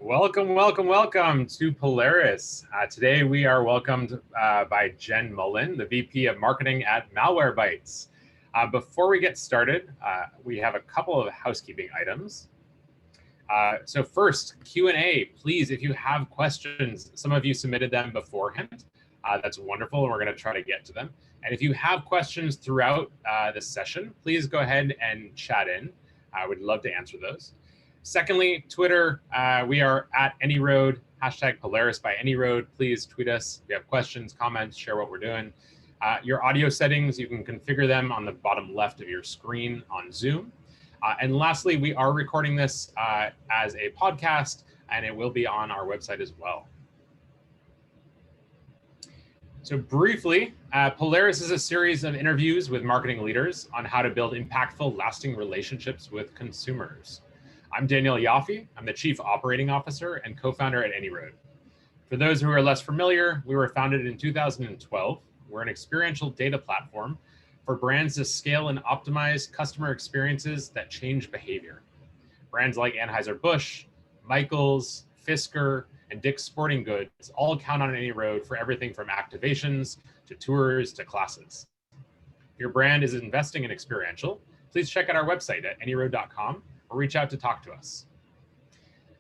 Welcome, welcome, welcome to Polaris. Today we are welcomed by Jen Mullin, the VP of Marketing at Malwarebytes. Before we get started, we have a couple of housekeeping items. So first, Q&A. Please, if you have questions, some of you submitted them beforehand. That's wonderful, and we're going to try to get to them. And if you have questions throughout the session, please go ahead and chat in. I would love to answer those. Secondly, Twitter, we are at AnyRoad, hashtag Polaris by AnyRoad. Please tweet us if you have questions, comments, share what we're doing. Your audio settings, you can configure them on the bottom left of your screen on Zoom. And lastly, we are recording this as a podcast, and it will be on our website as well. So briefly, Polaris is a series of interviews with marketing leaders on how to build impactful, lasting relationships with consumers. I'm Daniel Yaffe. I'm the Chief Operating Officer and co-founder at AnyRoad. For those who are less familiar, we were founded in 2012. We're an experiential data platform for brands to scale and optimize customer experiences that change behavior. Brands like Anheuser-Busch, Michaels, Fisker, and Dick's Sporting Goods all count on AnyRoad for everything from activations to tours to classes. If your brand is investing in experiential, please check out our website at anyroad.com or reach out to talk to us.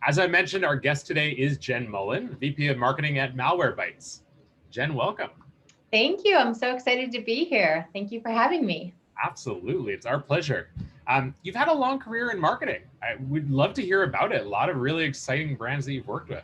As I mentioned, our guest today is Jen Mullin, VP of Marketing at Malwarebytes. Jen, welcome. Thank you. I'm so excited to be here. Thank you for having me. Absolutely. It's our pleasure. You've had a long career in marketing. I would love to hear about it. A lot of really exciting brands that you've worked with.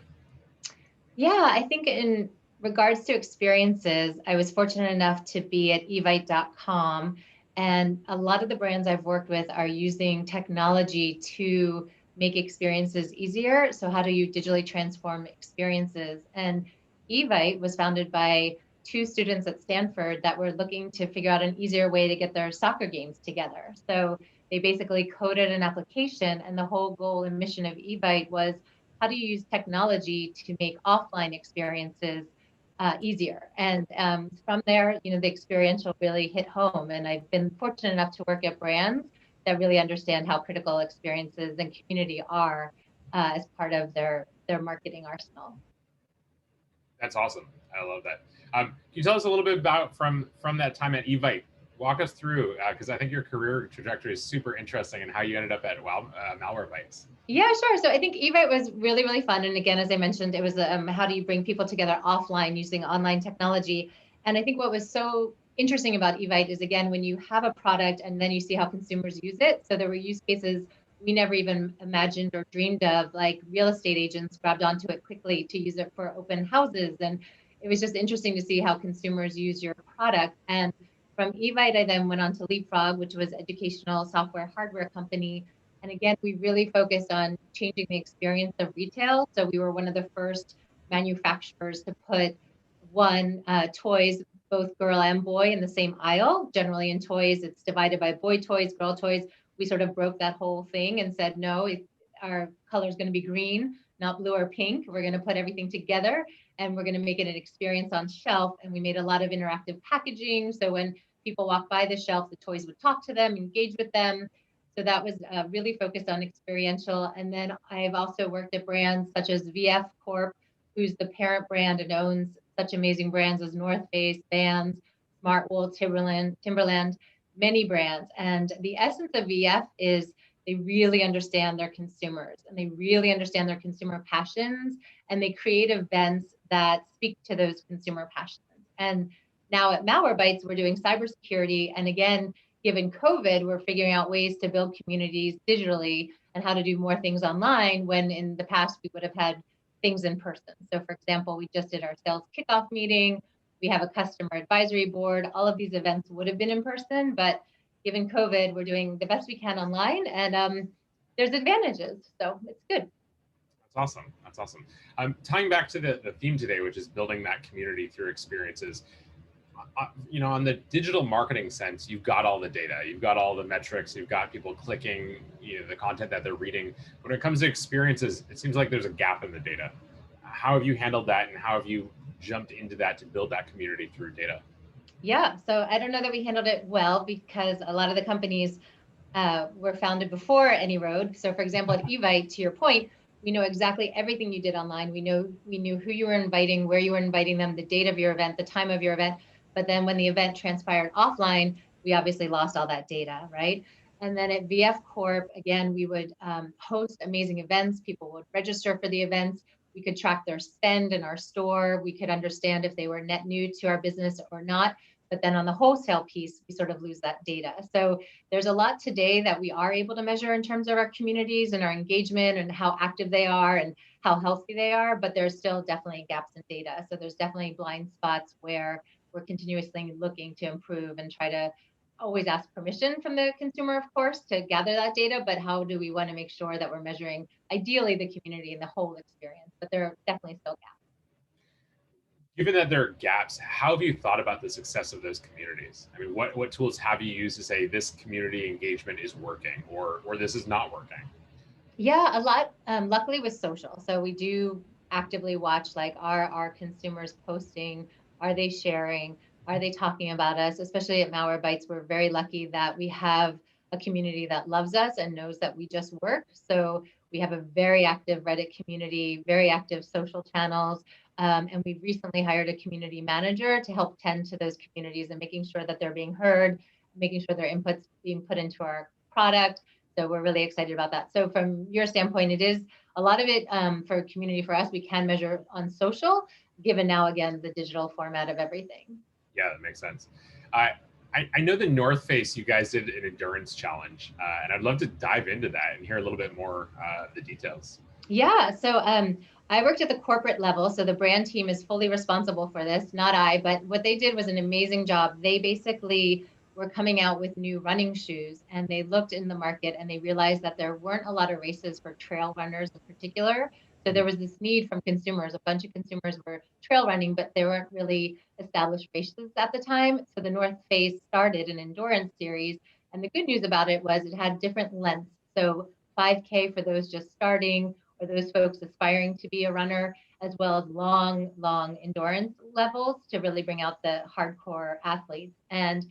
Yeah, I think in regards to experiences, I was fortunate enough to be at evite.com, and a lot of the brands I've worked with are using technology to make experiences easier. So how do you digitally transform experiences? And Evite was founded by two students at Stanford that were looking to figure out an easier way to get their soccer games together. So they basically coded an application, and the whole goal and mission of Evite was, how do you use technology to make offline experiences easier? And from there, the experiential really hit home. And I've been fortunate enough to work at brands that really understand how critical experiences and community are as part of their marketing arsenal. That's awesome. I love that. Can you tell us a little bit about from that time at Evite? Walk us through, because I think your career trajectory is super interesting and how you ended up at Malwarebytes. Yeah, sure. So I think Evite was really, really fun. And again, as I mentioned, it was how do you bring people together offline using online technology? And I think what was so interesting about Evite is, again, when you have a product and then you see how consumers use it. So there were use cases we never even imagined or dreamed of, like real estate agents grabbed onto it quickly to use it for open houses. And it was just interesting to see how consumers use your product. And from Evite, I then went on to Leapfrog, which was an educational software hardware company. And again, we really focused on changing the experience of retail. So we were one of the first manufacturers to put toys, both girl and boy, in the same aisle. Generally in toys, it's divided by boy toys, girl toys. We sort of broke that whole thing and said, no, our color is going to be green, not blue or pink. We're going to put everything together, and we're going to make it an experience on shelf. And we made a lot of interactive packaging. So when people walk by the shelf, the toys would talk to them, engage with them. So that was really focused on experiential. And then I've also worked at brands such as VF Corp, who's the parent brand and owns such amazing brands as North Face, Vans, Smartwool, Timberland, many brands. And the essence of VF is they really understand their consumers, and they really understand their consumer passions, and they create events that speak to those consumer passions. And now at Malwarebytes, we're doing cybersecurity. And again, given COVID, we're figuring out ways to build communities digitally and how to do more things online, when in the past we would have had things in person. So for example, we just did our sales kickoff meeting. We have a customer advisory board. All of these events would have been in person, but given COVID, we're doing the best we can online, and there's advantages. So it's good. That's awesome. That's awesome. Tying back to the theme today, which is building that community through experiences. On the digital marketing sense, you've got all the data, you've got all the metrics, you've got people clicking, the content that they're reading. When it comes to experiences, it seems like there's a gap in the data. How have you handled that, and how have you jumped into that to build that community through data? Yeah, so I don't know that we handled it well, because a lot of the companies were founded before AnyRoad. So for example, at Evite, to your point, We know exactly everything you did online. We knew who you were inviting, where you were inviting them, the date of your event, the time of your event. But then when the event transpired offline, we obviously lost all that data, right? And then at VF Corp, again, we would host amazing events. People would register for the events. We could track their spend in our store. We could understand if they were net new to our business or not. But then on the wholesale piece, we sort of lose that data. So there's a lot today that we are able to measure in terms of our communities and our engagement and how active they are and how healthy they are, but there's still definitely gaps in data. So there's definitely blind spots where we're continuously looking to improve and try to always ask permission from the consumer, of course, to gather that data, but how do we want to make sure that we're measuring ideally the community and the whole experience? But there are definitely still gaps. Given that there are gaps, how have you thought about the success of those communities? I mean, what tools have you used to say this community engagement is working or this is not working? Yeah, a lot. Luckily with social, so we do actively watch like are our consumers posting? Are they sharing? Are they talking about us? Especially at Malwarebytes, we're very lucky that we have a community that loves us and knows that we just work. So we have a very active Reddit community, very active social channels, and we've recently hired a community manager to help tend to those communities and making sure that they're being heard, making sure their inputs being put into our product. So we're really excited about that. So from your standpoint, it is a lot of it for community for us, we can measure on social, given now, again, the digital format of everything. Yeah, that makes sense. I know the North Face, you guys did an endurance challenge, and I'd love to dive into that and hear a little bit more the details. Yeah. So I worked at the corporate level. So the brand team is fully responsible for this, not I, but what they did was an amazing job. They basically were coming out with new running shoes and they looked in the market and they realized that there weren't a lot of races for trail runners in particular. So there was this need from consumers. A bunch of consumers were trail running, but there weren't really established races at the time. So the North Face started an endurance series. And the good news about it was it had different lengths. So 5K for those just starting, or those folks aspiring to be a runner, as well as long endurance levels to really bring out the hardcore athletes. And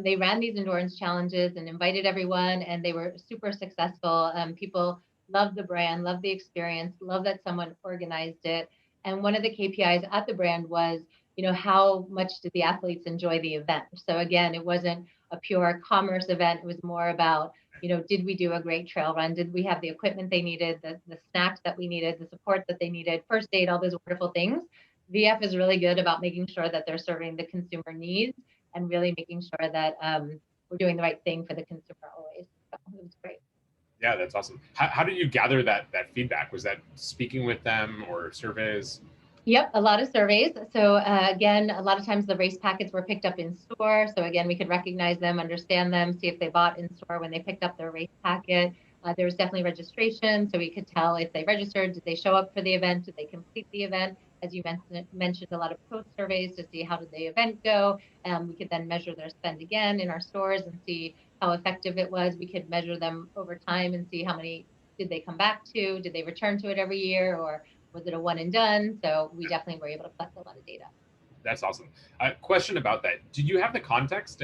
they ran these endurance challenges and invited everyone, and they were super successful. People loved the brand, loved the experience, loved that someone organized it. And one of the KPIs at the brand was, how much did the athletes enjoy the event? So again, it wasn't a pure commerce event. It was more about, did we do a great trail run? Did we have the equipment they needed, the snacks that we needed, the support that they needed, first aid, all those wonderful things? VF is really good about making sure that they're serving the consumer needs and really making sure that we're doing the right thing for the consumer always. So it was great. Yeah, that's awesome. How did you gather that feedback? Was that speaking with them or surveys? Yep, a lot of surveys. So again, a lot of times the race packets were picked up in store. So again, we could recognize them, understand them, see if they bought in store when they picked up their race packet. There was definitely registration. So we could tell if they registered, did they show up for the event, did they complete the event? As you mentioned a lot of post surveys to see how did the event go. We could then measure their spend again in our stores and see how effective it was. We could measure them over time and see how many did they come back to, did they return to it every year, or was it a one and done? So we definitely were able to collect a lot of data. That's awesome. Question about that. Did you have the context?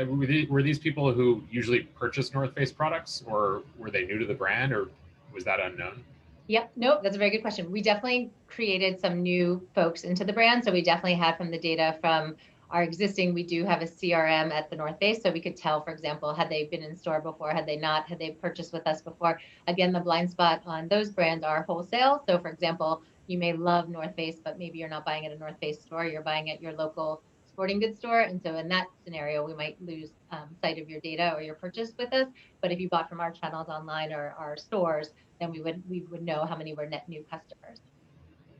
Were these people who usually purchase North Face products, or were they new to the brand, or was that unknown? Yep. Nope. That's a very good question. We definitely created some new folks into the brand. So we definitely had from the data from our existing, we do have a CRM at the North Face. So we could tell, for example, had they been in store before, had they not, had they purchased with us before. Again, the blind spot on those brands are wholesale. So for example, you may love North Face, but maybe you're not buying at a North Face store, you're buying at your local sporting goods store. And so in that scenario, we might lose sight of your data or your purchase with us. But if you bought from our channels online or our stores, then we would know how many were net new customers.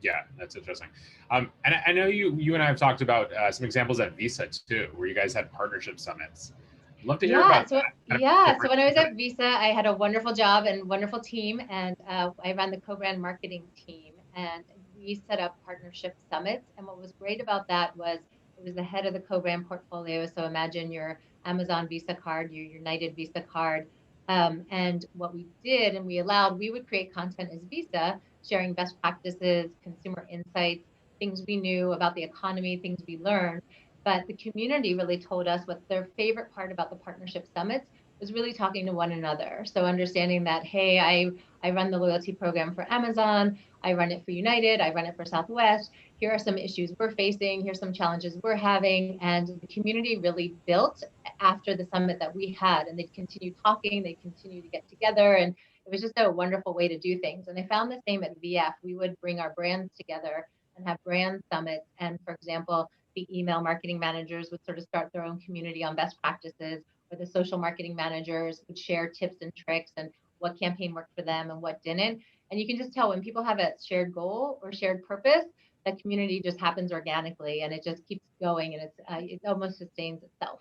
Yeah, that's interesting. And I know you and I have talked about some examples at Visa too, where you guys had partnership summits. I'd love to hear about that. So when I was at Visa, I had a wonderful job and wonderful team, and I ran the co-brand marketing team, and we set up partnership summits. And what was great about that was it was the head of the co-brand portfolio. So imagine your Amazon Visa card, your United Visa card. And what we did, and we would create content as Visa, sharing best practices, consumer insights, things we knew about the economy, things we learned. But the community really told us what their favorite part about the partnership summits was really talking to one another. So understanding that, hey, I run the loyalty program for Amazon, I run it for United, I run it for Southwest. Here are some issues we're facing, here's some challenges we're having. And the community really built after the summit that we had. And they'd continue talking, they'd continue to get together. And it was just a wonderful way to do things. And I found the same at VF. We would bring our brands together and have brand summits. And for example, the email marketing managers would sort of start their own community on best practices, or the social marketing managers would share tips and tricks and what campaign worked for them and what didn't. And you can just tell when people have a shared goal or shared purpose, that community just happens organically and it just keeps going, and it almost sustains itself.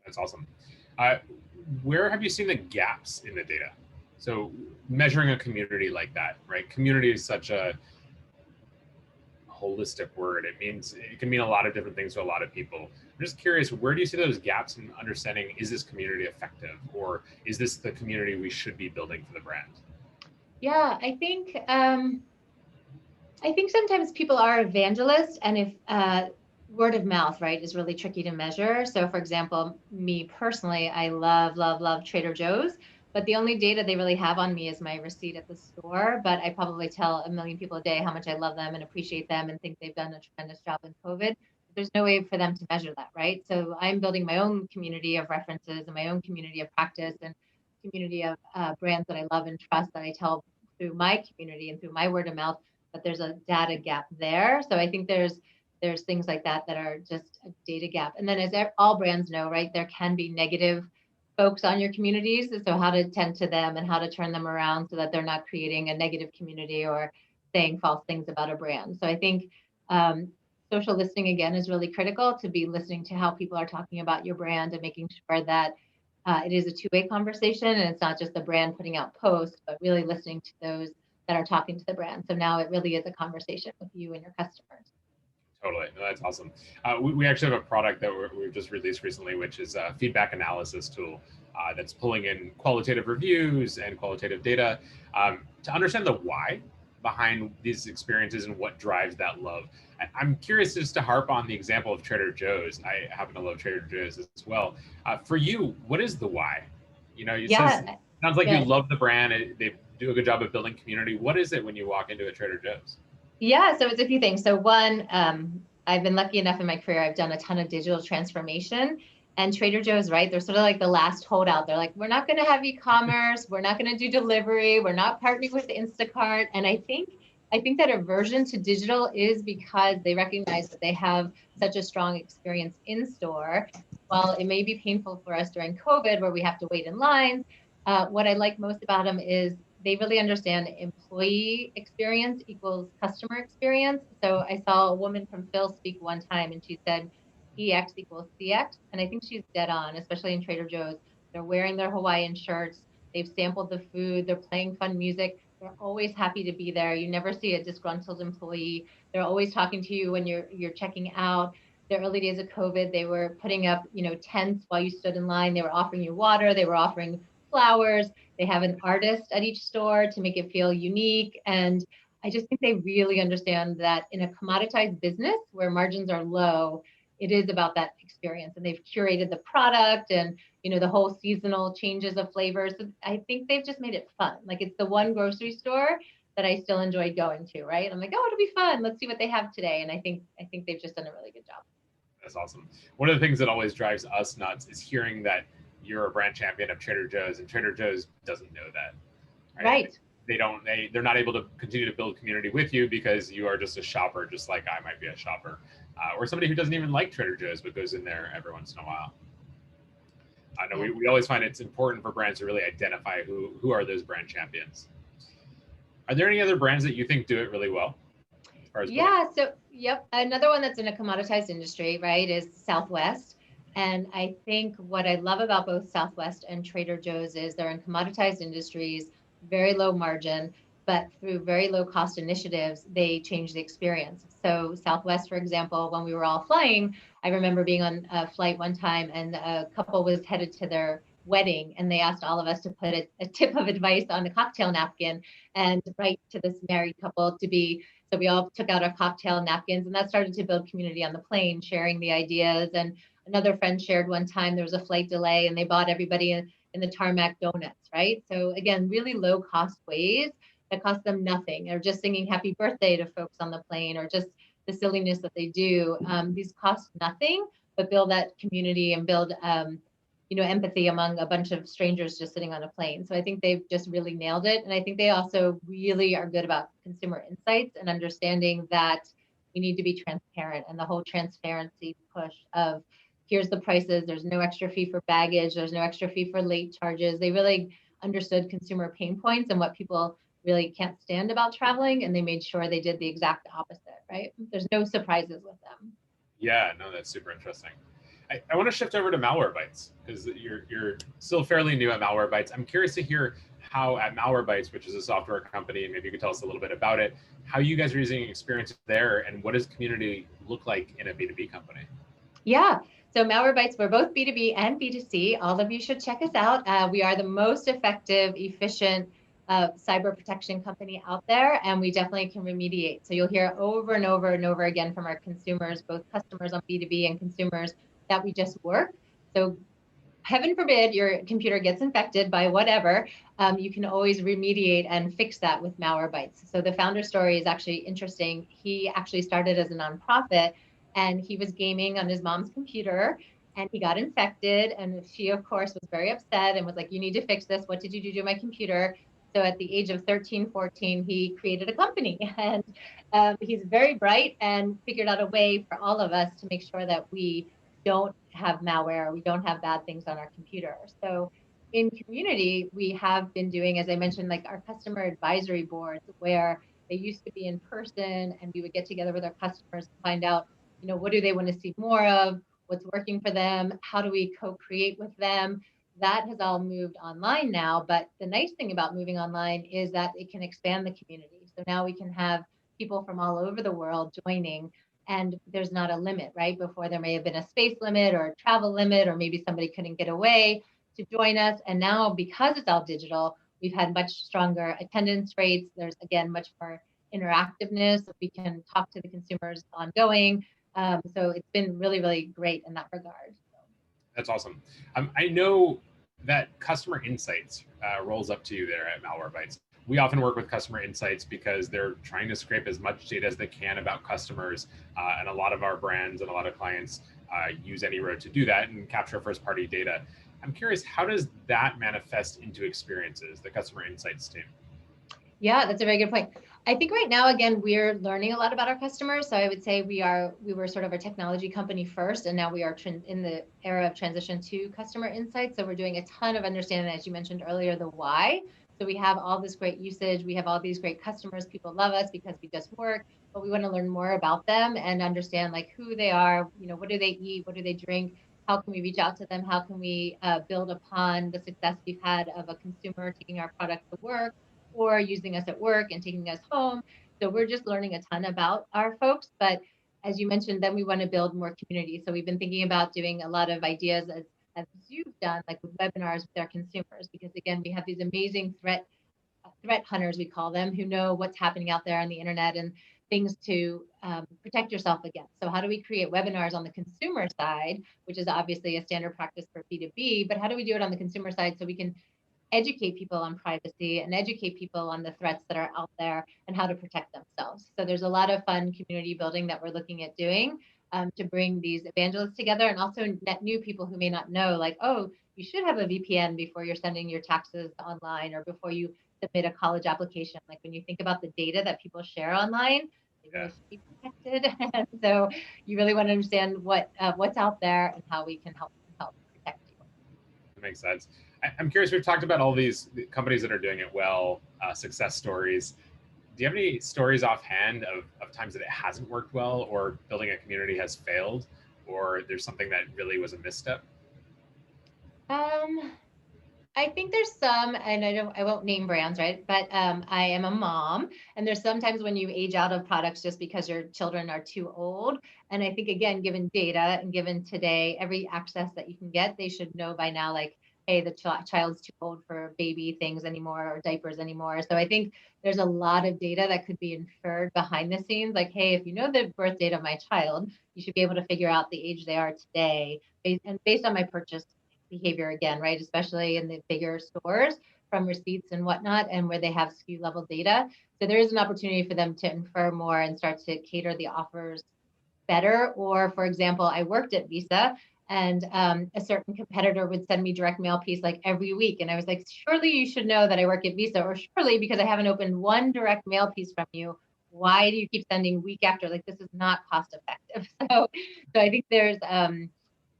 That's awesome. Uh, where have you seen the gaps in the data? So measuring a community like that, right? Community is such a holistic word. It can mean a lot of different things to a lot of people. I'm just curious, where do you see those gaps in understanding, is this community effective, or is this the community we should be building for the brand? Yeah, I think sometimes people are evangelists, and if word of mouth, right, is really tricky to measure. So for example, me personally, I love, love, love Trader Joe's, but the only data they really have on me is my receipt at the store. But I probably tell a million people a day how much I love them and appreciate them and think they've done a tremendous job in COVID. There's no way for them to measure that, right? So I'm building my own community of references and my own community of practice and community of brands that I love and trust that I tell through my community and through my word of mouth. But there's a data gap there. So I think there's things like that that are just a data gap. And then as all brands know, right, there can be negative folks on your communities. So how to tend to them and how to turn them around so that they're not creating a negative community or saying false things about a brand. So I think social listening, again, is really critical, to be listening to how people are talking about your brand and making sure that it is a two-way conversation and it's not just the brand putting out posts, but really listening to those that are talking to the brand. So now it really is a conversation with you and your customers. Totally. No, that's awesome. We actually have a product that we've just released recently, which is a feedback analysis tool that's pulling in qualitative reviews and qualitative data to understand the why behind these experiences and what drives that love. I'm curious just to harp on the example of Trader Joe's. I happen to love Trader Joe's as well. For you, what is the why? You know, it sounds like you love the brand. They do a good job of building community. What is it when you walk into a Trader Joe's? Yeah, so it's a few things. So one, I've been lucky enough in my career, I've done a ton of digital transformation, and Trader Joe's, right? They're sort of like the last holdout. They're like, we're not going to have e-commerce, we're not going to do delivery, we're not partnering with Instacart. And I think that aversion to digital is because they recognize that they have such a strong experience in store. While it may be painful for us during COVID, where we have to wait in lines, what I like most about them is they really understand employee experience equals customer experience. So I saw a woman from Phil speak one time, and she said EX equals CX. And I think she's dead on, especially in Trader Joe's. They're wearing their Hawaiian shirts. They've sampled the food. They're playing fun music. They're always happy to be there. You never see a disgruntled employee. They're always talking to you when you're checking out. The early days of COVID, they were putting up, tents while you stood in line. They were offering you water. They were offering flowers. They have an artist at each store to make it feel unique. And I just think they really understand that in a commoditized business where margins are low, it is about that experience. And they've curated the product and, the whole seasonal changes of flavors. So I think they've just made it fun. Like, it's the one grocery store that I still enjoy going to, right? I'm like, oh, it'll be fun. Let's see what they have today. And I think they've just done a really good job. That's awesome. One of the things that always drives us nuts is hearing that you're a brand champion of Trader Joe's, and Trader Joe's doesn't know that. Right. They're not able to continue to build community with you because you are just a shopper, just like I might be a shopper, or somebody who doesn't even like Trader Joe's but goes in there every once in a while. I know we always find it's important for brands to really identify who are those brand champions. Are there any other brands that you think do it really well? Another one that's in a commoditized industry, right, is Southwest. And I think what I love about both Southwest and Trader Joe's is they're in commoditized industries, very low margin, but through very low cost initiatives, they change the experience. So Southwest, for example, when we were all flying, I remember being on a flight one time and a couple was headed to their wedding and they asked all of us to put a tip of advice on the cocktail napkin and write to this married couple to be. So we all took out our cocktail napkins, and that started to build community on the plane, sharing the ideas. And another friend shared one time there was a flight delay and they bought everybody in the tarmac donuts, right? So again, really low cost ways that cost them nothing, or just singing happy birthday to folks on the plane, or just the silliness that they do. These cost nothing, but build that community and build empathy among a bunch of strangers just sitting on a plane. So I think they've just really nailed it. And I think they also really are good about consumer insights and understanding that we need to be transparent, and the whole transparency push of here's the prices, there's no extra fee for baggage, there's no extra fee for late charges. They really understood consumer pain points and what people really can't stand about traveling, and they made sure they did the exact opposite, right? There's no surprises with them. Yeah, no, that's super interesting. I want to shift over to Malwarebytes, because you're still fairly new at Malwarebytes. I'm curious to hear how at Malwarebytes, which is a software company, maybe you could tell us a little bit about it, how you guys are using experiences there, and what does community look like in a B2B company? Yeah. So Malwarebytes, we're both B2B and B2C. All of you should check us out. We are the most effective, efficient cyber protection company out there, and we definitely can remediate. So you'll hear over and over and over again from our consumers, both customers on B2B and consumers, that we just work. So heaven forbid your computer gets infected by whatever, you can always remediate and fix that with Malwarebytes. So the founder story is actually interesting. He actually started as a nonprofit, and he was gaming on his mom's computer, and he got infected. And she, of course, was very upset and was like, you need to fix this. What did you do to my computer? So at the age of 13, 14, he created a company. And he's very bright and figured out a way for all of us to make sure that we don't have malware, we don't have bad things on our computer. So in community, we have been doing, as I mentioned, like our customer advisory boards, where they used to be in person, and we would get together with our customers and find out, what do they want to see more of, what's working for them, how do we co-create with them. That has all moved online now. But the nice thing about moving online is that it can expand the community. So now we can have people from all over the world joining, and there's not a limit, right? Before there may have been a space limit or a travel limit, or maybe somebody couldn't get away to join us. And now, because it's all digital, we've had much stronger attendance rates. There's, again, much more interactiveness. We can talk to the consumers ongoing. So it's been really, really great in that regard. That's awesome. I know that customer insights rolls up to you there at Malwarebytes. We often work with customer insights because they're trying to scrape as much data as they can about customers. And a lot of our brands and a lot of clients use AnyRoad to do that and capture first-party data. I'm curious, how does that manifest into experiences, the customer insights team? Yeah, that's a very good point. I think right now, again, we're learning a lot about our customers. So I would say we were sort of a technology company first, and now we are in the era of transition to customer insights. So we're doing a ton of understanding, as you mentioned earlier, the why. So we have all this great usage. We have all these great customers. People love us because we just work, but we want to learn more about them and understand like who they are, what do they eat? What do they drink? How can we reach out to them? How can we build upon the success we've had of a consumer taking our product to work, or using us at work and taking us home? So we're just learning a ton about our folks. But as you mentioned, then we want to build more community. So we've been thinking about doing a lot of ideas as you've done, like with webinars with our consumers, because again, we have these amazing threat hunters, we call them, who know what's happening out there on the internet and things to protect yourself against. So how do we create webinars on the consumer side, which is obviously a standard practice for B2B, but how do we do it on the consumer side so we can educate people on privacy and educate people on the threats that are out there and how to protect themselves? So there's a lot of fun community building that we're looking at doing to bring these evangelists together, and also net new people who may not know, like, oh, you should have a VPN before you're sending your taxes online, or before you submit a college application. Like when you think about the data that people share online, they really should be protected. And so you really want to understand what's out there and how we can help protect you. That makes sense. I'm curious, we've talked about all these companies that are doing it well, success stories. Do you have any stories offhand of times that it hasn't worked well, or building a community has failed, or there's something that really was a misstep? I think there's some, and I won't name brands, right? But I am a mom, and there's sometimes when you age out of products just because your children are too old. And I think, again, given data and given today every access that you can get, they should know by now, like, hey, the child's too old for baby things anymore, or diapers anymore. So I think there's a lot of data that could be inferred behind the scenes. Like, hey, if you know the birth date of my child, you should be able to figure out the age they are today based on my purchase behavior again, right? Especially in the bigger stores from receipts and whatnot, and where they have SKU level data. So there is an opportunity for them to infer more and start to cater the offers better. Or, for example, I worked at Visa, and a certain competitor would send me direct mail piece like every week. And I was like, surely you should know that I work at Visa, or surely because I haven't opened one direct mail piece from you, why do you keep sending week after? Like, this is not cost effective. So I think there's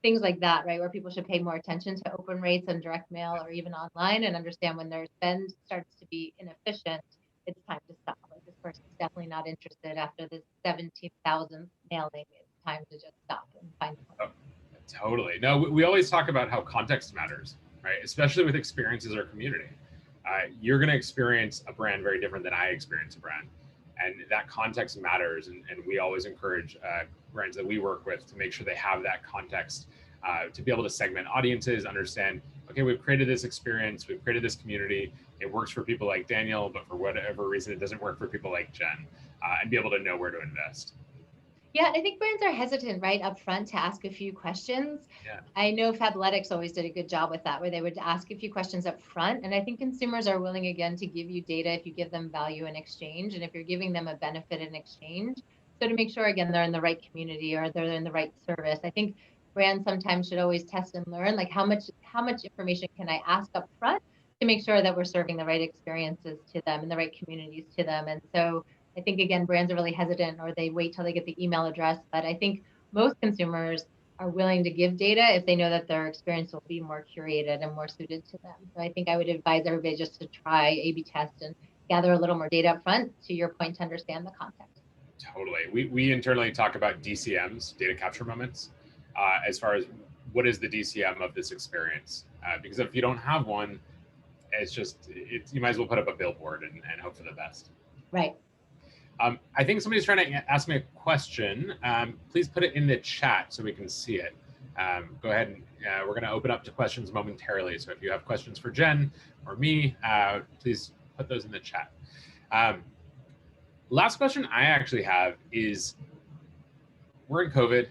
things like that, right? Where people should pay more attention to open rates and direct mail or even online, and understand when their spend starts to be inefficient, it's time to stop. Like, this person's definitely not interested after this 17,000th mailing. It's time to just stop and find a plan. Oh, totally. No, we always talk about how context matters, right? Especially with experiences or community. You're going to experience a brand very different than I experience a brand. And that context matters. And we always encourage brands that we work with to make sure they have that context to be able to segment audiences, understand, okay, we've created this experience, we've created this community. It works for people like Daniel, but for whatever reason, it doesn't work for people like Jen, and be able to know where to invest. Yeah, I think brands are hesitant right up front to ask a few questions. Yeah. I know Fabletics always did a good job with that, where they would ask a few questions up front. And I think consumers are willing again to give you data if you give them value in exchange, and if you're giving them a benefit in exchange. So to make sure again they're in the right community or they're in the right service. I think brands sometimes should always test and learn, like how much information can I ask up front to make sure that we're serving the right experiences to them and the right communities to them. And so I think, again, brands are really hesitant, or they wait till they get the email address. But I think most consumers are willing to give data if they know that their experience will be more curated and more suited to them. So I think I would advise everybody just to try A/B test and gather a little more data up front, to your point, to understand the context. Totally. We internally talk about DCMs, data capture moments, as far as what is the DCM of this experience. Because if you don't have one, you might as well put up a billboard and hope for the best. Right. I think somebody's trying to ask me a question. Please put it in the chat so we can see it. Go ahead and we're going to open up to questions momentarily. So if you have questions for Jen or me, please put those in the chat. Last question I actually have is, we're in COVID.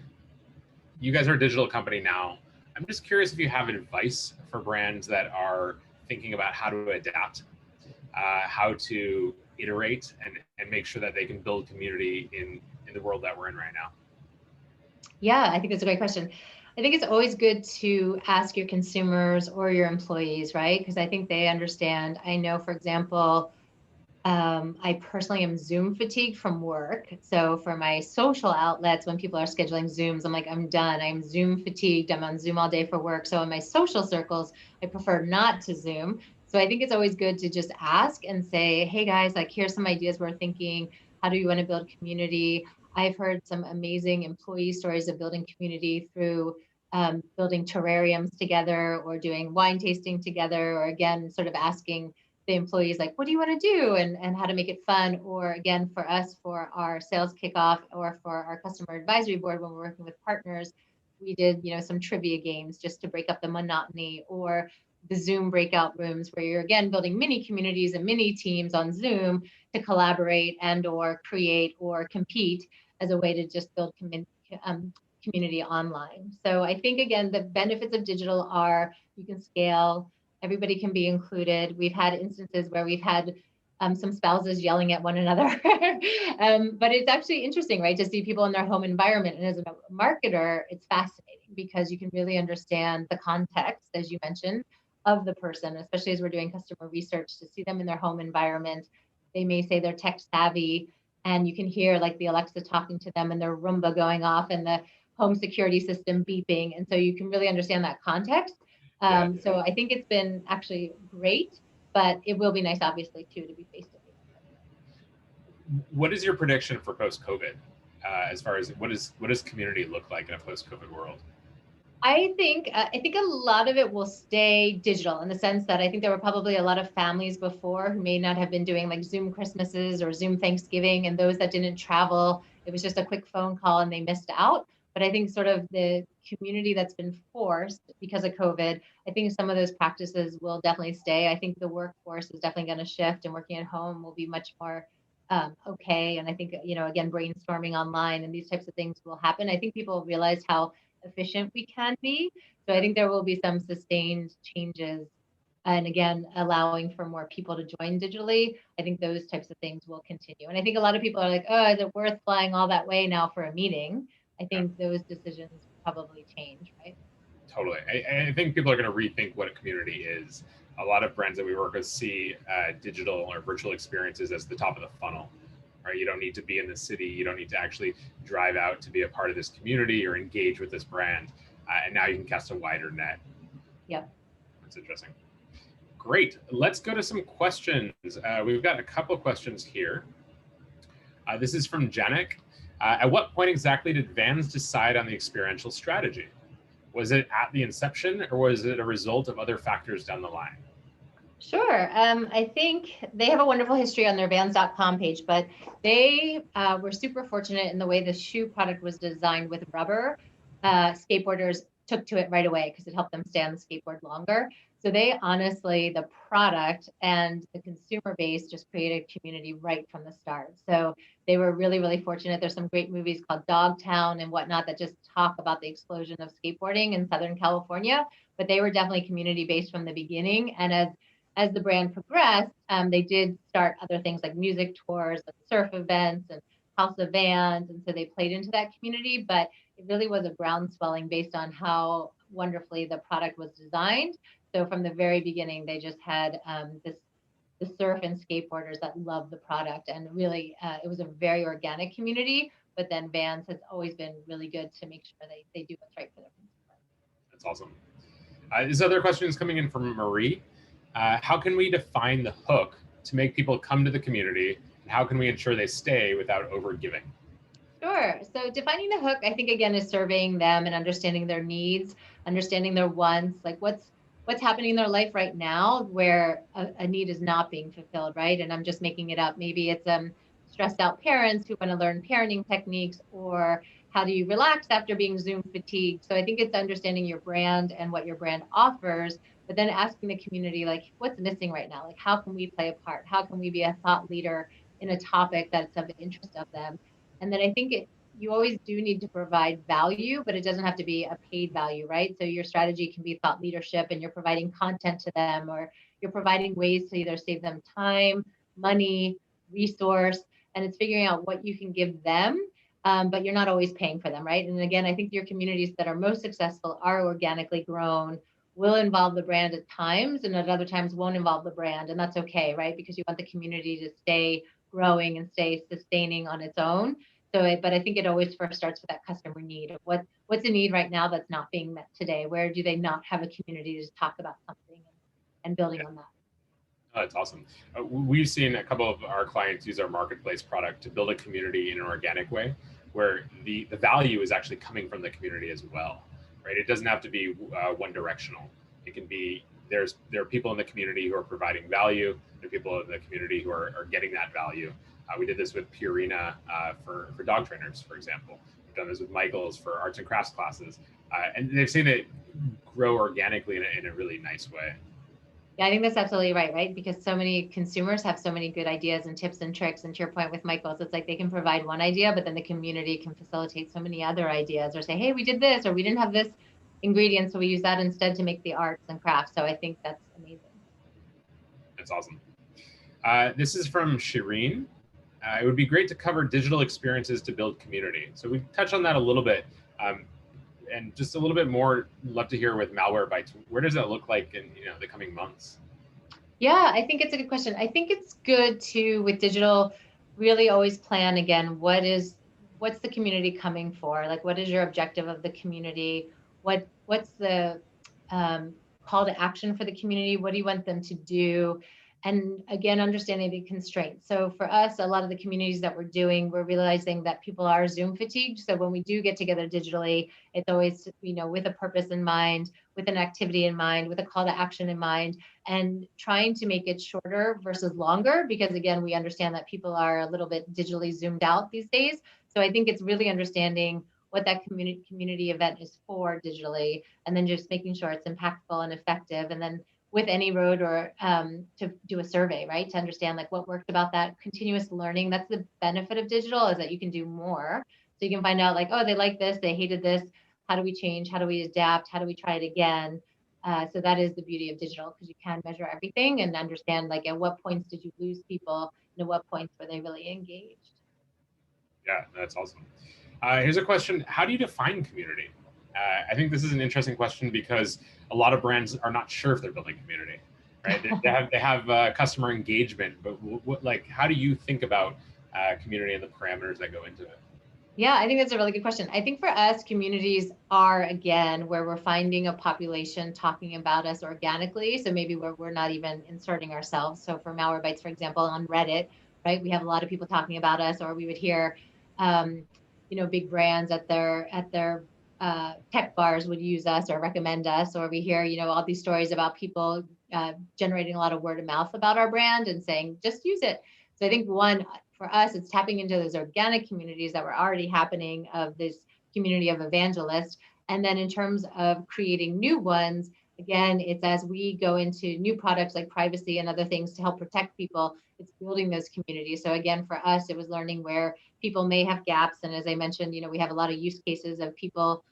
You guys are a digital company now. I'm just curious if you have advice for brands that are thinking about how to adapt, how to iterate and make sure that they can build community in the world that we're in right now. Yeah, I think that's a great question. I think it's always good to ask your consumers or your employees, right? Because I think they understand. I know, for example, I personally am Zoom fatigued from work. So for my social outlets, when people are scheduling Zooms, I'm like, I'm done. I'm Zoom fatigued. I'm on Zoom all day for work. So in my social circles, I prefer not to Zoom. So I think it's always good to just ask and say, hey guys, like, here's some ideas we're thinking. How do you want to build community? I've heard some amazing employee stories of building community through building terrariums together, or doing wine tasting together, or again, sort of asking the employees, like, what do you want to do, and how to make it fun. Or again, for us, for our sales kickoff or for our customer advisory board, when we're working with partners, we did, some trivia games just to break up the monotony, or the Zoom breakout rooms where you're again building mini communities and mini teams on Zoom to collaborate and or create or compete as a way to just build community online. So I think, again, the benefits of digital are you can scale, everybody can be included. We've had instances where we've had some spouses yelling at one another, but it's actually interesting, right, to see people in their home environment. And as a marketer, it's fascinating because you can really understand the context, as you mentioned, of the person, especially as we're doing customer research, to see them in their home environment. They may say they're tech savvy, and you can hear like the Alexa talking to them and their Roomba going off and the home security system beeping. And so you can really understand that context. So I think it's been actually great, but it will be nice, obviously, too, to be face-to-face. What is your prediction for post-COVID, as far as what does community look like in a post-COVID world? I think a lot of it will stay digital, in the sense that I think there were probably a lot of families before who may not have been doing like Zoom Christmases or Zoom Thanksgiving, and those that didn't travel, it was just a quick phone call and they missed out. But I think sort of the community that's been forced because of COVID, I think some of those practices will definitely stay. I think the workforce is definitely going to shift, and working at home will be much more okay. And I think, again, brainstorming online and these types of things will happen. I think people realized how efficient we can be. So I think there will be some sustained changes. And again, allowing for more people to join digitally. I think those types of things will continue. And I think a lot of people are like, oh, is it worth flying all that way now for a meeting? I think those decisions probably change, right? Totally. I think people are going to rethink what a community is. A lot of brands that we work with see digital or virtual experiences as the top of the funnel, right? You don't need to be in the city. You don't need to actually drive out to be a part of this community or engage with this brand. And now you can cast a wider net. Yep. That's interesting. Great. Let's go to some questions. We've got a couple questions here. This is from Janik. At what point exactly did Vans decide on the experiential strategy? Was it at the inception, or was it a result of other factors down the line? Sure. I think they have a wonderful history on their Vans.com page, but they were super fortunate in the way the shoe product was designed with rubber. Skateboarders took to it right away because it helped them stay on the skateboard longer. So they honestly, the product and the consumer base just created community right from the start. So they were really, really fortunate. There's some great movies called Dogtown and whatnot that just talk about the explosion of skateboarding in Southern California, but they were definitely community based from the beginning. And as the brand progressed, they did start other things like music tours and surf events and House of Vans. And so they played into that community, but it really was a groundswelling based on how wonderfully the product was designed. So from the very beginning, they just had the surf and skateboarders that loved the product. And really, it was a very organic community. But then Vans has always been really good to make sure they do what's right for their consumers. That's awesome. This other question is coming in from Marie. How can we define the hook to make people come to the community? And how can we ensure they stay without overgiving? Sure. So defining the hook, I think, again, is surveying them and understanding their needs, understanding their wants, like what's happening in their life right now where a need is not being fulfilled, right? And I'm just making it up. Maybe it's stressed out parents who want to learn parenting techniques, or how do you relax after being Zoom fatigued? So I think it's understanding your brand and what your brand offers, but then asking the community, like, what's missing right now? Like, how can we play a part? How can we be a thought leader in a topic that's of interest of them? And then I think you always do need to provide value, but it doesn't have to be a paid value, right? So your strategy can be thought leadership and you're providing content to them, or you're providing ways to either save them time, money, resource, and it's figuring out what you can give them, but you're not always paying for them, right? And again, I think your communities that are most successful are organically grown, will involve the brand at times, and at other times won't involve the brand. And that's okay, right? Because you want the community to stay growing and stay sustaining on its own. So, but I think it always first starts with that customer need of what's a need right now that's not being met today? Where do they not have a community to talk about something and building on that? Oh, that's awesome. We've seen a couple of our clients use our marketplace product to build a community in an organic way, where the value is actually coming from the community as well, right? It doesn't have to be one directional. It can be there are people in the community who are providing value. There are people in the community who are getting that value. We did this with Purina for dog trainers, for example. We've done this with Michael's for arts and crafts classes. And they've seen it grow organically in a really nice way. Yeah, I think that's absolutely right? Because so many consumers have so many good ideas and tips and tricks. And to your point with Michael's, it's like they can provide one idea, but then the community can facilitate so many other ideas, or say, hey, we did this, or we didn't have this ingredient, so we use that instead to make the arts and crafts. So I think that's amazing. That's awesome. This is from Shireen. It would be great to cover digital experiences to build community. So we touched on that a little bit. And just a little bit more, love to hear with Malwarebytes. Where does that look like in the coming months? Yeah, I think it's a good question. I think it's good to, with digital, really always plan again, what's the community coming for? Like, what is your objective of the community? What's the call to action for the community? What do you want them to do? And again, understanding the constraints. So for us, a lot of the communities that we're doing, we're realizing that people are Zoom fatigued. So when we do get together digitally, it's always, with a purpose in mind, with an activity in mind, with a call to action in mind, and trying to make it shorter versus longer, because again, we understand that people are a little bit digitally zoomed out these days. So I think it's really understanding what that community event is for digitally, and then just making sure it's impactful and effective. And then with AnyRoad, or to do a survey, right? To understand like what worked about that continuous learning. That's the benefit of digital, is that you can do more. So you can find out like, oh, they like this, they hated this. how do we change, how do we adapt, how do we try it again. So that is the beauty of digital, because you can measure everything and understand like at what points did you lose people and at what points were they really engaged. Yeah, that's awesome. Here's a question. How do you define community? I think this is an interesting question because a lot of brands are not sure if they're building community, right? They have customer engagement, but like, how do you think about community and the parameters that go into it? Yeah, I think that's a really good question. I think for us, communities are, again, where we're finding a population talking about us organically. So maybe where we're not even inserting ourselves. So for Malwarebytes, for example, on Reddit, right, we have a lot of people talking about us, or we would hear, big brands at their tech bars would use us or recommend us, or we hear, all these stories about people generating a lot of word of mouth about our brand and saying, just use it. So I think for us, it's tapping into those organic communities that were already happening of this community of evangelists. And then in terms of creating new ones, again, it's as we go into new products like privacy and other things to help protect people, it's building those communities. So again, for us, it was learning where people may have gaps. And as I mentioned, we have a lot of use cases of people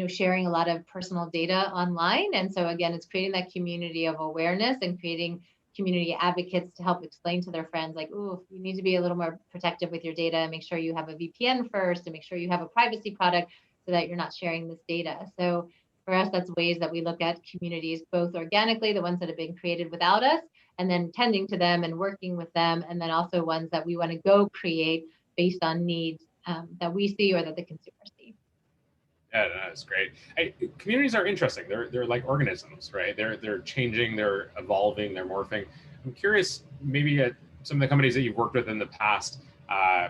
sharing a lot of personal data online. And so again, it's creating that community of awareness and creating community advocates to help explain to their friends, like, oh, you need to be a little more protective with your data and make sure you have a VPN first and make sure you have a privacy product so that you're not sharing this data. So for us, that's ways that we look at communities, both organically, the ones that have been created without us, and then tending to them and working with them, and then also ones that we want to go create based on needs that we see or that the consumers see. Yeah, that's great. Communities are interesting. They're like organisms, right? They're changing, they're evolving, they're morphing. I'm curious, maybe at some of the companies that you've worked with in the past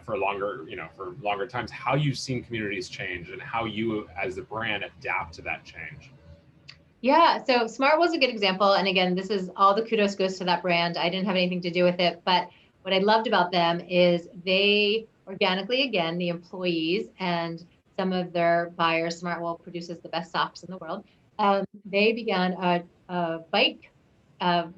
for longer times, how you've seen communities change and how you, as the brand, adapt to that change. Yeah, so Smart was a good example. And again, this is all the kudos goes to that brand. I didn't have anything to do with it, but what I loved about them is they organically, again, the employees and some of their buyers, Smartwell produces the best socks in the world. They began a bike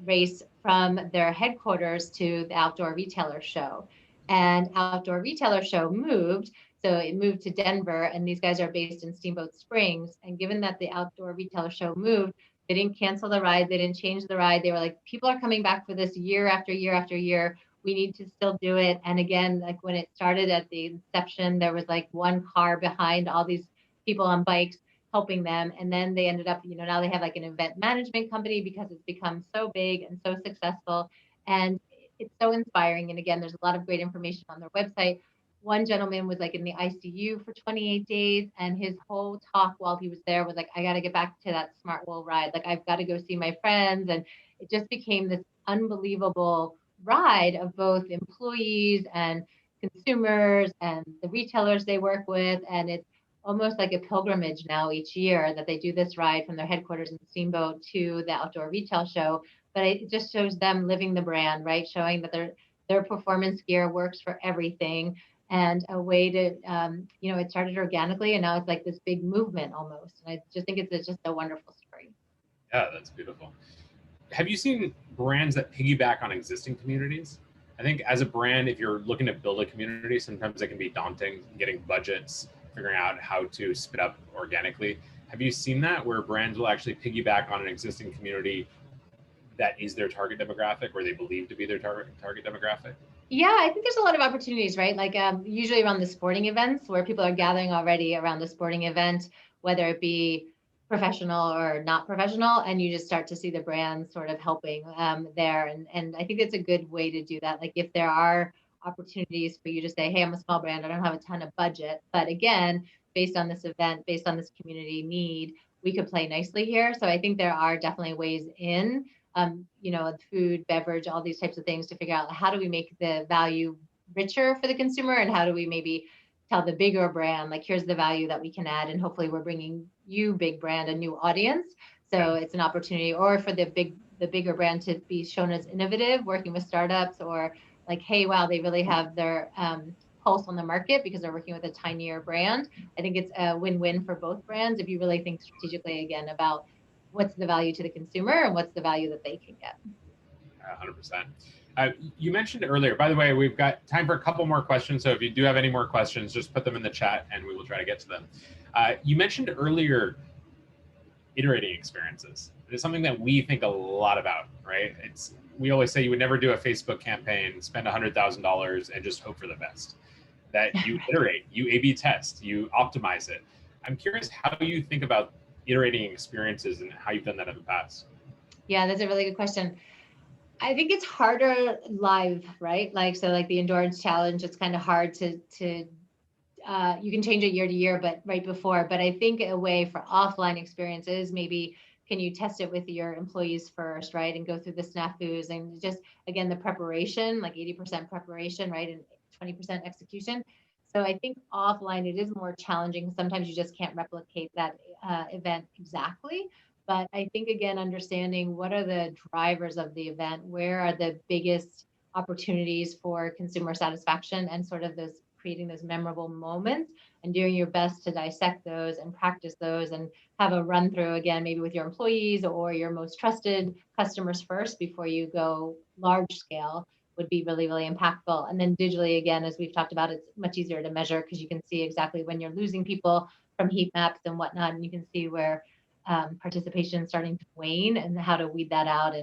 race from their headquarters to the outdoor retailer show. And outdoor retailer show moved. So it moved to Denver, and these guys are based in Steamboat Springs. And given that the outdoor retailer show moved, they didn't cancel the ride. They didn't change the ride. They were like, people are coming back for this year after year after year. We need to still do it. And again, like when it started at the inception, there was like one car behind all these people on bikes helping them. And then they ended up, now they have like an event management company because it's become so big and so successful. And it's so inspiring. And again, there's a lot of great information on their website. One gentleman was like in the ICU for 28 days, and his whole talk while he was there was like, I got to get back to that Smartwell ride. Like, I've got to go see my friends. And it just became this unbelievable ride of both employees and consumers and the retailers they work with. And it's almost like a pilgrimage now each year that they do this ride from their headquarters in Steamboat to the outdoor retail show. But it just shows them living the brand, right? Showing that their performance gear works for everything. And a way to, it started organically and now it's like this big movement almost. And I just think it's just a wonderful story. Yeah, that's beautiful. Have you seen brands that piggyback on existing communities? I think as a brand, if you're looking to build a community, sometimes it can be daunting getting budgets, figuring out how to spin up organically. Have you seen that where brands will actually piggyback on an existing community that is their target demographic or they believe to be their target demographic? Yeah, I think there's a lot of opportunities, right? Like usually around the sporting events where people are gathering already around the sporting event, whether it be professional or not professional, and you just start to see the brand sort of helping there. And I think it's a good way to do that. Like if there are opportunities for you to say, hey, I'm a small brand, I don't have a ton of budget, but again, based on this event, based on this community need, we could play nicely here. So I think there are definitely ways in food, beverage, all these types of things to figure out how do we make the value richer for the consumer and how do we maybe tell the bigger brand, like, here's the value that we can add. And hopefully we're bringing you, big brand, a new audience. So it's an opportunity, or for the bigger brand to be shown as innovative, working with startups, or like, hey, wow, they really have their pulse on the market because they're working with a tinier brand. I think it's a win-win for both brands if you really think strategically again about what's the value to the consumer and what's the value that they can get. 100%. You mentioned earlier, by the way, we've got time for a couple more questions. So if you do have any more questions, just put them in the chat and we will try to get to them. You mentioned earlier iterating experiences. It's something that we think a lot about, right? We always say you would never do a Facebook campaign, spend $100,000 and just hope for the best. That you iterate, you A/B test, you optimize it. I'm curious how you think about iterating experiences and how you've done that in the past. Yeah, that's a really good question. I think it's harder live, right? Like the endurance challenge, it's kind of hard to you can change it year to year, but right before. But I think a way for offline experiences, maybe can you test it with your employees first, right? And go through the snafus and just, again, the preparation, like 80% preparation, right? And 20% execution. So I think offline, it is more challenging. Sometimes you just can't replicate that event exactly. But I think, again, understanding what are the drivers of the event, where are the biggest opportunities for consumer satisfaction and sort of those creating those memorable moments and doing your best to dissect those and practice those and have a run through again, maybe with your employees or your most trusted customers first before you go large scale would be really, really impactful. And then digitally, again, as we've talked about, it's much easier to measure because you can see exactly when you're losing people from heat maps and whatnot, and you can see where participation is starting to wane and how to weed that out.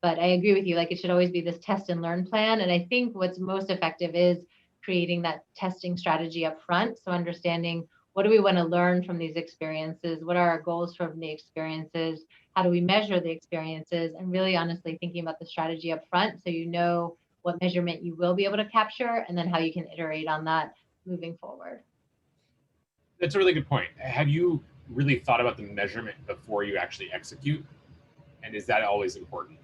But I agree with you, like it should always be this test and learn plan. And I think what's most effective is creating that testing strategy up front. So understanding what do we want to learn from these experiences? What are our goals from the experiences? How do we measure the experiences? And really honestly thinking about the strategy up front so you know what measurement you will be able to capture and then how you can iterate on that moving forward. That's a really good point. Have you really thought about the measurement before you actually execute? And is that always important?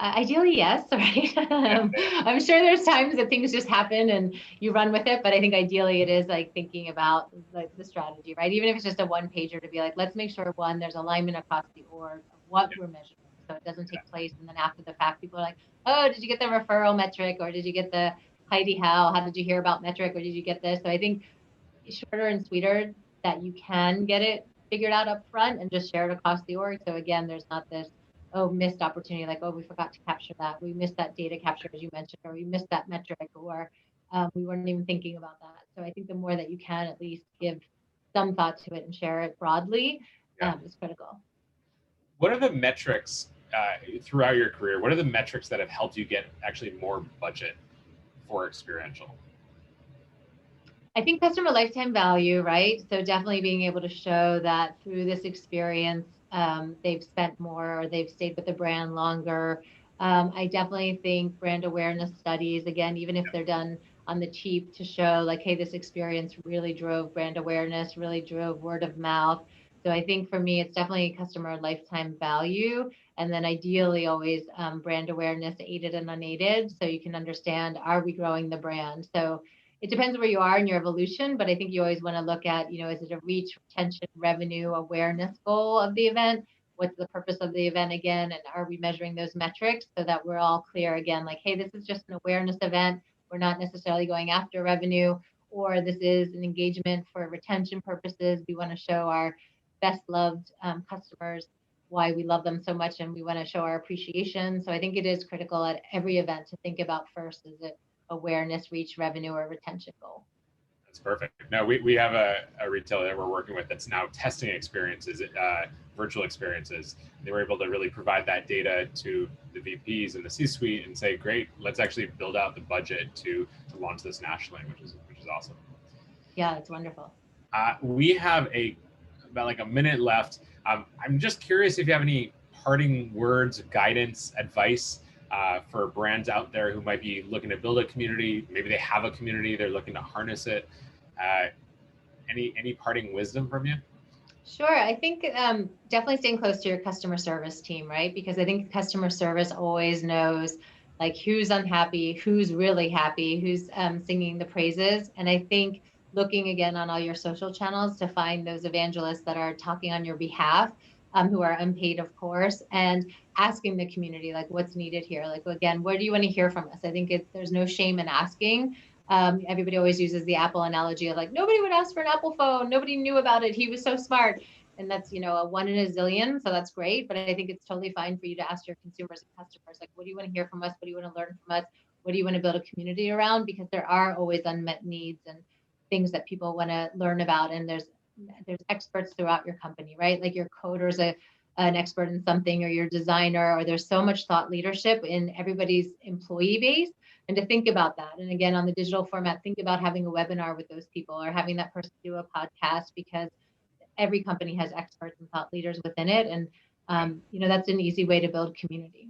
Ideally, yes, right? I'm sure there's times that things just happen and you run with it, but I think ideally it is like thinking about like the strategy, right? Even if it's just a one pager to be like, let's make sure one, there's alignment across the org of what we're measuring. So it doesn't take place. And then after the fact, people are like, oh, did you get the referral metric? Or did you get the Heidi how did you hear about metric? Or did you get this? So I think shorter and sweeter that you can get it figured out up front and just share it across the org. So again, there's not this, oh, missed opportunity, like, oh, we forgot to capture that. We missed that data capture, as you mentioned, or we missed that metric, or we weren't even thinking about that. So I think the more that you can at least give some thought to it and share it broadly is critical. What are the metrics throughout your career? What are the metrics that have helped you get actually more budget for experiential? I think customer lifetime value, right? So definitely being able to show that through this experience, they've spent more or they've stayed with the brand longer. I definitely think brand awareness studies, again, even if they're done on the cheap to show like, hey, this experience really drove brand awareness, really drove word of mouth. So I think for me, it's definitely customer lifetime value. And then ideally always brand awareness aided and unaided. So you can understand, are we growing the brand? So it depends where you are in your evolution, but I think you always want to look at, is it a reach, retention, revenue, awareness goal of the event? What's the purpose of the event again? And are we measuring those metrics so that we're all clear again, like, hey, this is just an awareness event. We're not necessarily going after revenue, or this is an engagement for retention purposes. We want to show our best loved customers why we love them so much, and we want to show our appreciation. So I think it is critical at every event to think about first, is it awareness, reach, revenue, or retention goal? That's perfect. No, we have a retailer that we're working with that's now testing experiences, virtual experiences. They were able to really provide that data to the VPs and the C-suite and say, great, let's actually build out the budget to launch this nationally, which is awesome. Yeah, it's wonderful. We have about like a minute left. I'm just curious if you have any parting words, guidance, advice for brands out there who might be looking to build a community. Maybe they have a community, they're looking to harness it. Any parting wisdom from you? Sure. I think definitely staying close to your customer service team, right? Because I think customer service always knows like who's unhappy, who's really happy, who's singing the praises. And I think looking again on all your social channels to find those evangelists that are talking on your behalf, who are unpaid, of course, and asking the community, like, what's needed here? Like, again, what do you want to hear from us? I think there's no shame in asking. Everybody always uses the Apple analogy of like, nobody would ask for an Apple phone. Nobody knew about it. He was so smart. and that's, a 1 in a zillion. So that's great. But I think it's totally fine for you to ask your consumers and customers, like, what do you want to hear from us? What do you want to learn from us? What do you want to build a community around? Because there are always unmet needs and things that people want to learn about. And there's experts throughout your company, right? Like your coder's an expert in something, or your designer, or there's so much thought leadership in everybody's employee base. And to think about that. And again, on the digital format, think about having a webinar with those people, or having that person do a podcast, because every company has experts and thought leaders within it. And, that's an easy way to build community.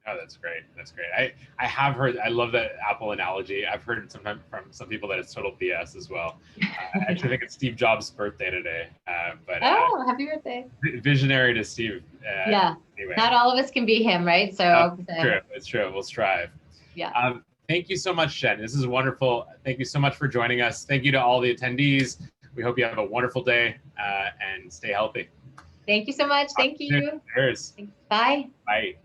Oh, that's great. That's great. I have heard, I love that Apple analogy. I've heard sometimes from some people that it's total BS as well. I actually think it's Steve Jobs' birthday today. Happy birthday. Visionary to Steve. Yeah. Anyway. Not all of us can be him, right? So it's true. We'll strive. Yeah. Thank you so much, Jen. This is wonderful. Thank you so much for joining us. Thank you to all the attendees. We hope you have a wonderful day and stay healthy. Thank you so much. Thank you. Cheers. Bye. Bye.